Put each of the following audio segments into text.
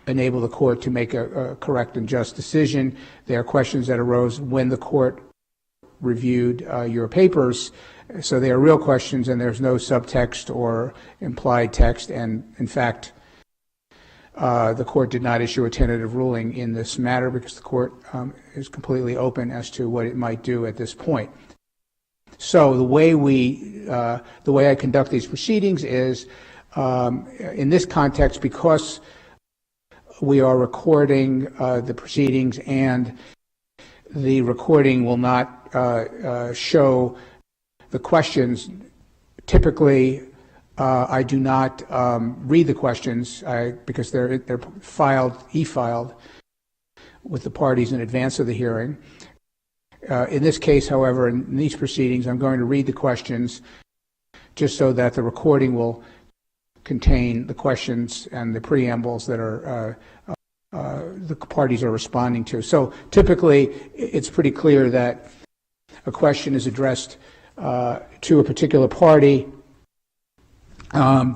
enable the court to make a correct and just decision. There are questions that arose when the court reviewed your papers, so they are real questions, and there's no subtext or implied text, and in fact, the court did not issue a tentative ruling in this matter because the court is completely open as to what it might do at this point. So the way I conduct these proceedings is, in this context, because we are recording the proceedings and the recording will not show the questions. Typically, I do not read the questions because they're e-filed with the parties in advance of the hearing. In this case, however, in these proceedings, I'm going to read the questions just so that the recording will contain the questions and the preambles that are the parties are responding to. So typically, it's pretty clear that a question is addressed to a particular party, I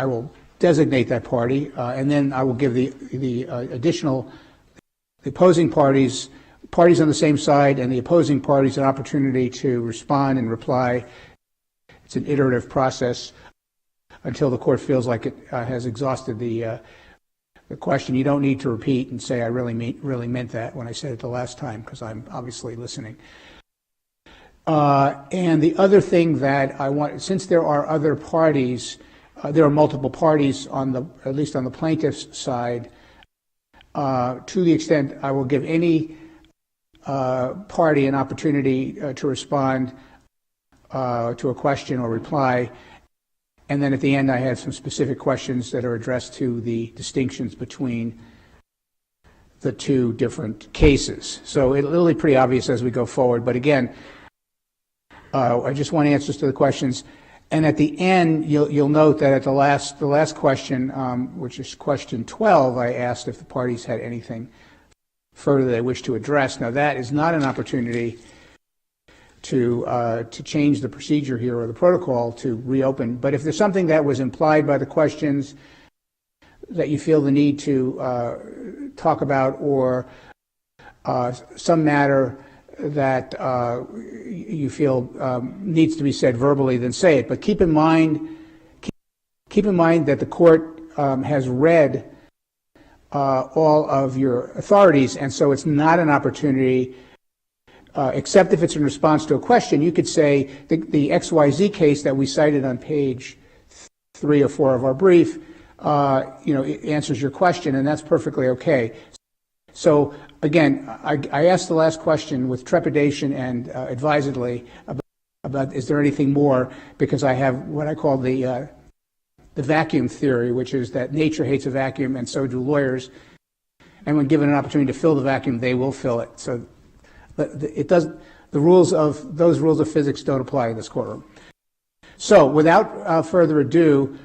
will designate that party, and then I will give the opposing parties on the same side and the opposing parties an opportunity to respond and reply. It's an iterative process until the court feels like it has exhausted the question. You don't need to repeat and say, I really meant that when I said it the last time, because I'm obviously listening. And the other thing that I want, since there are other parties, there are multiple parties at least on the plaintiff's side, to the extent I will give any party an opportunity to respond to a question or reply, and then at the end I have some specific questions that are addressed to the distinctions between the two different cases. So it'll be pretty obvious as we go forward, but again, I just want answers to the questions. And at the end, you'll note that at the last question, which is question 12, I asked if the parties had anything further they wish to address. Now, that is not an opportunity to change the procedure here or the protocol to reopen. But if there's something that was implied by the questions that you feel the need to talk about, or some matter that you feel needs to be said verbally, then say it. But keep in mind that the court has read all of your authorities, and so it's not an opportunity, except if it's in response to a question. You could say the XYZ case that we cited on page 3 or 4 of our brief, it answers your question, and that's perfectly okay. So again, I asked the last question with trepidation and advisedly about is there anything more, because I have what I call the vacuum theory, which is that nature hates a vacuum and so do lawyers, and when given an opportunity to fill the vacuum, they will fill it. So those rules of physics don't apply in this courtroom. So without further ado,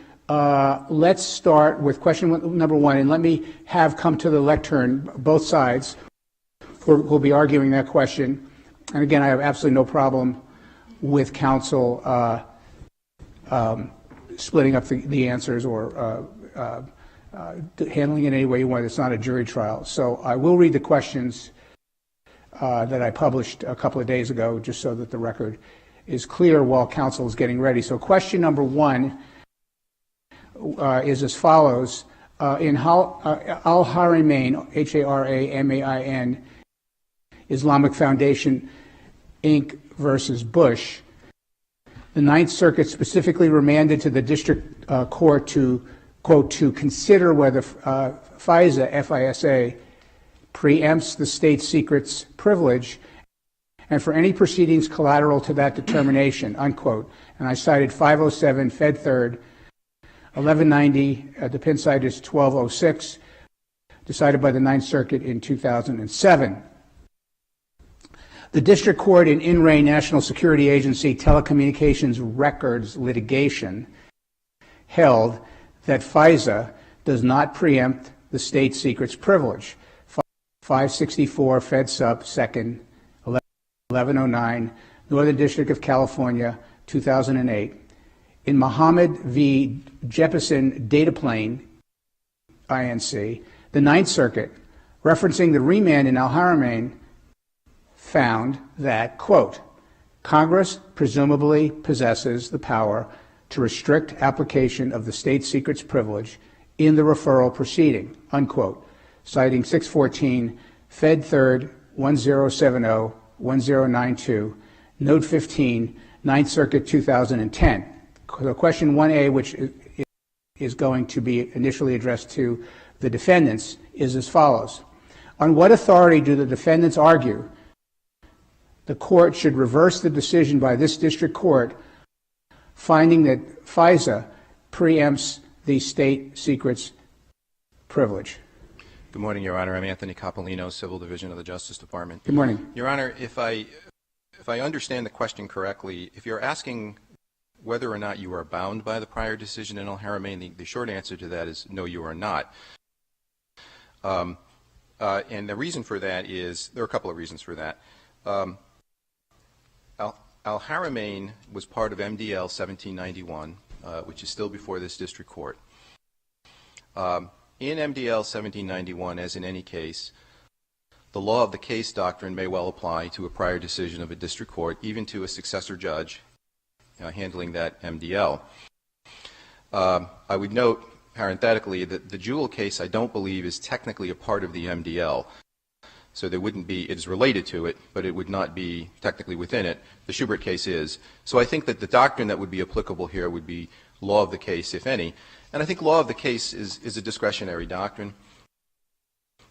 let's start with question number 1, and let me have come to the lectern both sides who'll be arguing that question. And again, I have absolutely no problem with counsel splitting up the answers or handling it any way you want. It's not a jury trial. So I will read the questions that I published a couple of days ago, just so that the record is clear while counsel is getting ready. So question number 1 is as follows. In Al-Haramain, H-A-R-A-M-A-I-N, Islamic Foundation, Inc. versus Bush, the Ninth Circuit specifically remanded to the district court to, quote, to consider whether FISA, F-I-S-A, preempts the state secrets privilege and for any proceedings collateral to that determination, unquote. And I cited 507 Fed 3rd, 1190, the pin site is 1206, decided by the Ninth Circuit in 2007. The district court in In Re National Security Agency Telecommunications Records litigation held that FISA does not preempt the state secrets privilege. 564 Fed Sup 2nd, 1109, Northern District of California, 2008. In Muhammad v. Jeppesen Dataplane, INC, the Ninth Circuit, referencing the remand in Al-Haramain, found that, quote, Congress presumably possesses the power to restrict application of the state secrets privilege in the referral proceeding, unquote, citing 614 Fed 3rd 1070 1092, Note 15, Ninth Circuit 2010. So question 1A, which is going to be initially addressed to the defendants, is as follows. On what authority do the defendants argue the court should reverse the decision by this district court finding that FISA preempts the state secrets privilege? Good morning, Your Honor. I'm Anthony Coppolino, Civil Division of the Justice Department. Good morning. Your Honor, if I understand the question correctly, if you're asking whether or not you are bound by the prior decision in Al-Haramain, the short answer to that is no, you are not. And the reason for that is, there are a couple of reasons for that. Al-Haramain was part of MDL 1791, which is still before this district court. In MDL 1791, as in any case, the law of the case doctrine may well apply to a prior decision of a district court, even to a successor judge handling that MDL. I would note, parenthetically, that the Jewell case, I don't believe, is technically a part of the MDL. So there wouldn't be, it is related to it, but it would not be technically within it. The Schubert case is. So I think that the doctrine that would be applicable here would be law of the case, if any. And I think law of the case is a discretionary doctrine,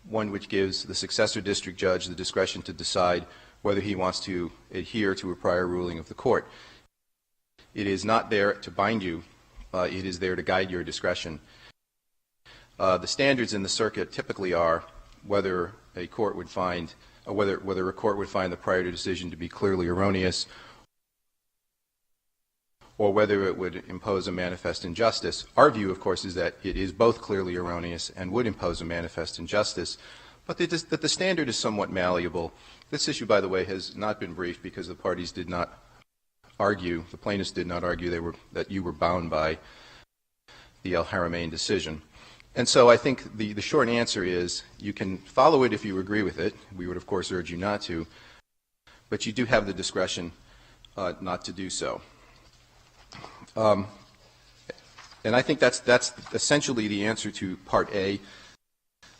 one which gives the successor district judge the discretion to decide whether he wants to adhere to a prior ruling of the court. It is not there to bind you. It is there to guide your discretion. The standards in the circuit typically are whether a court would find, whether a court would find the prior decision to be clearly erroneous, or whether it would impose a manifest injustice. Our view, of course, is that it is both clearly erroneous and would impose a manifest injustice, but that the standard is somewhat malleable. This issue, by the way, has not been briefed because the parties did not argue, the plaintiffs did not argue that you were bound by the Al-Haramain decision. And so I think the short answer is you can follow it if you agree with it. We would, of course, urge you not to, but you do have the discretion not to do so. And I think that's essentially the answer to Part A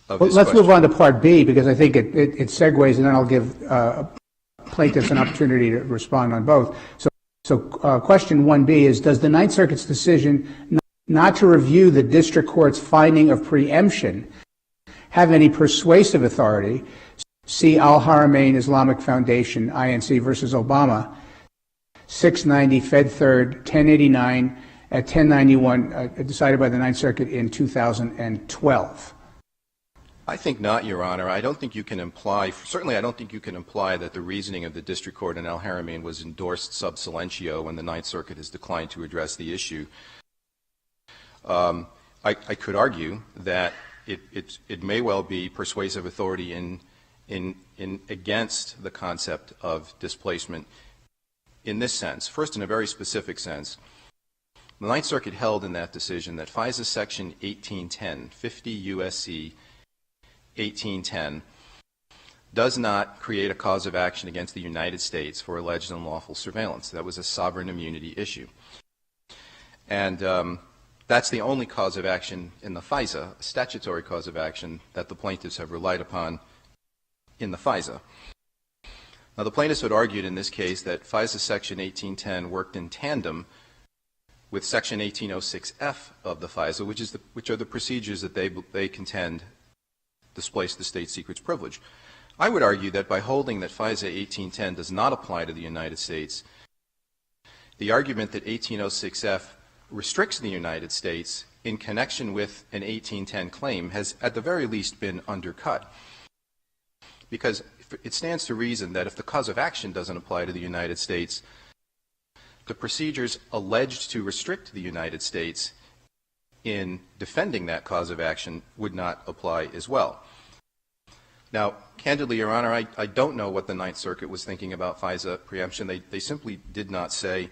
of this let's question. move on to Part B, because I think it segues, and then I'll give plaintiffs an opportunity to respond on both. So question 1B is, does the Ninth Circuit's decision not to review the district court's finding of preemption have any persuasive authority? See Al-Haramain Islamic Foundation, INC versus Obama, 690 Fed 3rd, 1089 at 1091, decided by the Ninth Circuit in 2012. I think not, Your Honor. I don't think you can imply, certainly I don't think you can imply that the reasoning of the district court in Al-Haramain was endorsed sub silentio when the Ninth Circuit has declined to address the issue. I could argue that it may well be persuasive authority in against the concept of displacement in this sense. First, in a very specific sense, the Ninth Circuit held in that decision that FISA Section 1810, 50 U.S.C. 1810, does not create a cause of action against the United States for alleged unlawful surveillance. That was a sovereign immunity issue. And that's the only cause of action in the FISA, a statutory cause of action that the plaintiffs have relied upon in the FISA. Now, the plaintiffs had argued in this case that FISA Section 1810 worked in tandem with Section 1806F of the FISA, which are the procedures that they contend displace the state secrets privilege. I would argue that by holding that FISA 1810 does not apply to the United States, the argument that 1806F restricts the United States in connection with an 1810 claim has at the very least been undercut. Because it stands to reason that if the cause of action doesn't apply to the United States, the procedures alleged to restrict the United States in defending that cause of action would not apply as well. Now, candidly, Your Honor, I don't know what the Ninth Circuit was thinking about FISA preemption. They simply did not say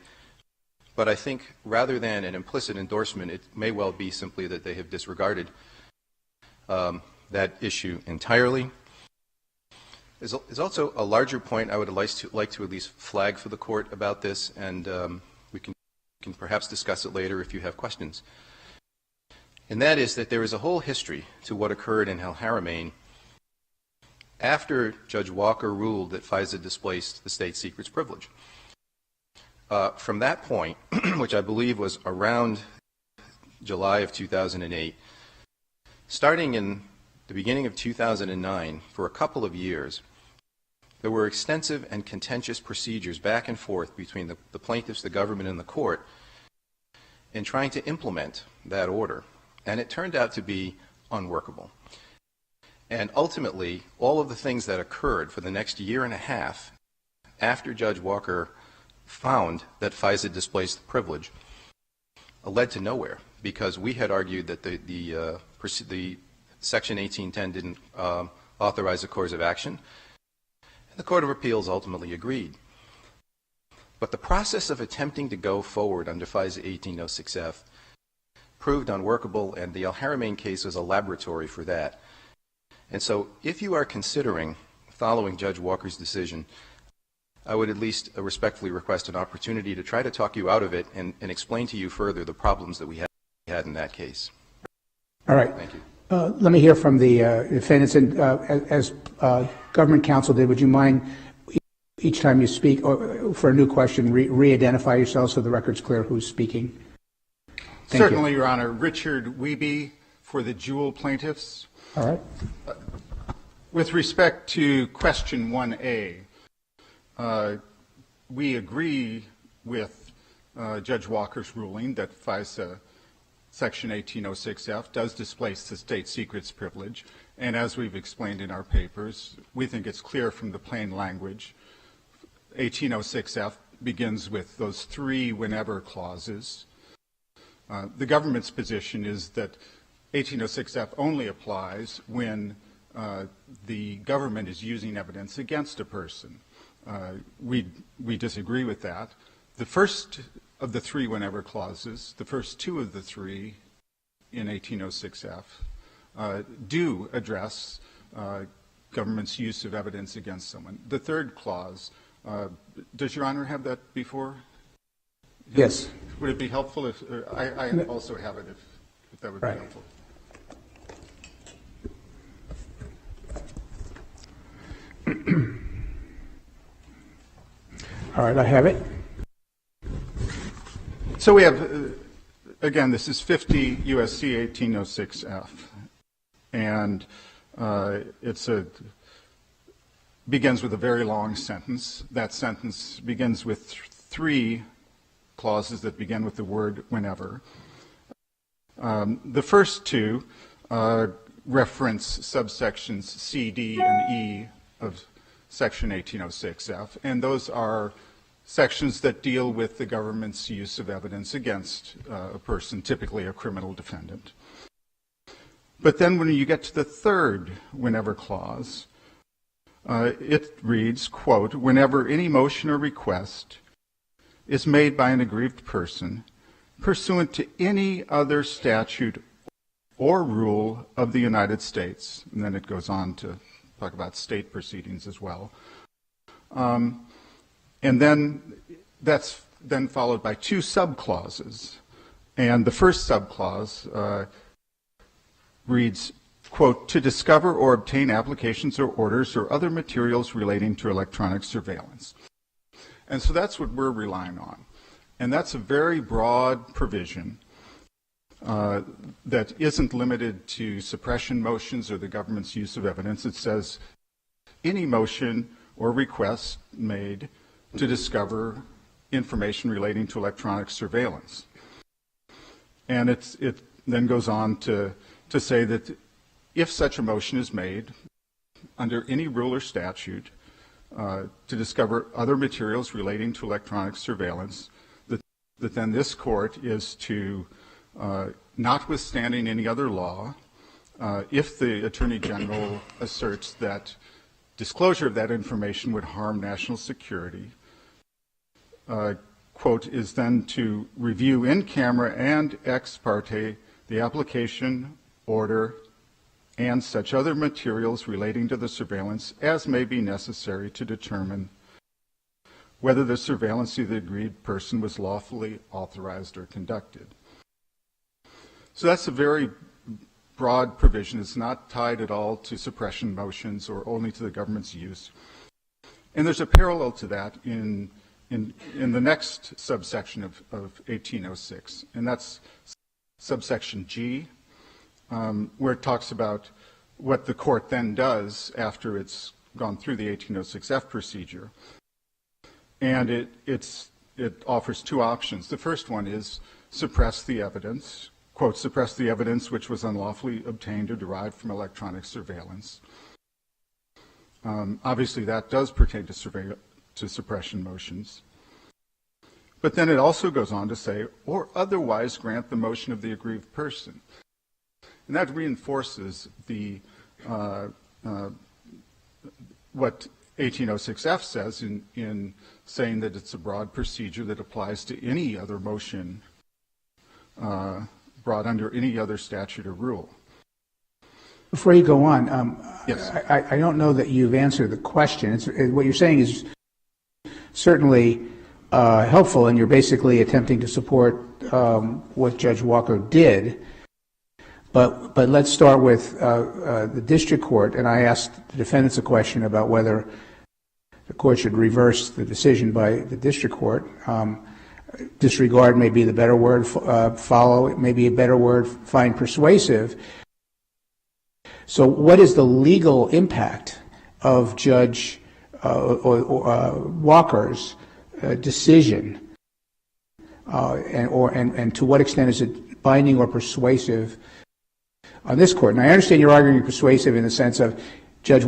But I think rather than an implicit endorsement, it may well be simply that they have disregarded that issue entirely. There's also a larger point I would like to at least flag for the Court about this, and we can perhaps discuss it later if you have questions. And that is that there is a whole history to what occurred in El Haramain after Judge Walker ruled that FISA displaced the state secrets privilege. From that point, which I believe was around July of 2008, starting in the beginning of 2009, for a couple of years, there were extensive and contentious procedures back and forth between the plaintiffs, the government, and the court in trying to implement that order. And it turned out to be unworkable. And ultimately, all of the things that occurred for the next year and a half after Judge Walker found that FISA displaced the privilege led to nowhere, because we had argued that the Section 1810 didn't authorize a course of action, and the Court of Appeals ultimately agreed. But the process of attempting to go forward under FISA 1806F proved unworkable, and the El Haramain case was a laboratory for that. And so if you are considering following Judge Walker's decision, I would at least respectfully request an opportunity to try to talk you out of it and explain to you further the problems that we had in that case. All right. Thank you. Let me hear from the defendants. And as government counsel did, would you mind each time you speak or for a new question, re-identify yourself so the record's clear who's speaking? Certainly, Your Honor. Richard Wiebe for the Jewel plaintiffs. All right. With respect to question 1A, we agree with Judge Walker's ruling that FISA Section 1806F does displace the state secrets privilege. And as we've explained in our papers, we think it's clear from the plain language. 1806F begins with those three whenever clauses. The government's position is that 1806F only applies when the government is using evidence against a person. We disagree with that. The first of the three whenever clauses, the first two of the three in 1806F, do address government's use of evidence against someone. The third clause, does Your Honor have that before? Yes. Would it be helpful if I also have it if that would be helpful? All right, I have it. So we have, again, this is 50 U.S.C. 1806F, and begins with a very long sentence. That sentence begins with three clauses that begin with the word whenever. The first two reference subsections C, D, and E of Section 1806F, and those are sections that deal with the government's use of evidence against a person, typically a criminal defendant. But then when you get to the third whenever clause, it reads, quote, whenever any motion or request is made by an aggrieved person pursuant to any other statute or rule of the United States, and then it goes on to talk about state proceedings as well. And then that's then followed by two subclauses. And the first subclause reads, quote, to discover or obtain applications or orders or other materials relating to electronic surveillance. And so that's what we're relying on. And that's a very broad provision that isn't limited to suppression motions or the government's use of evidence. It says any motion or request made to discover information relating to electronic surveillance. And it then goes on to say that if such a motion is made under any rule or statute to discover other materials relating to electronic surveillance, that then this court is to, notwithstanding any other law, if the Attorney General asserts that disclosure of that information would harm national security, quote, is then to review in camera and ex parte the application, order, and such other materials relating to the surveillance as may be necessary to determine whether the surveillance of the aggrieved person was lawfully authorized or conducted. So that's a very broad provision. It's not tied at all to suppression motions or only to the government's use. And there's a parallel to that in the next subsection of 1806, and that's subsection G, where it talks about what the court then does after it's gone through the 1806F procedure. And it offers two options. The first one is suppress the evidence, quote, suppress the evidence which was unlawfully obtained or derived from electronic surveillance. Obviously, that does pertain to suppression motions. But then it also goes on to say, or otherwise grant the motion of the aggrieved person. And that reinforces what 1806F says in saying that it's a broad procedure that applies to any other motion brought under any other statute or rule. Before you go on, yes. I don't know that you've answered the question. What you're saying is certainly helpful, and you're basically attempting to support what Judge Walker did. But let's start with the district court, and I asked the defendants a question about whether the court should reverse the decision by the district court. Disregard may be the better word, follow may be a better word, find persuasive. So what is the legal impact of Judge Walker's decision, and to what extent is it binding or persuasive on this court? And I understand you're arguing persuasive in the sense of Judge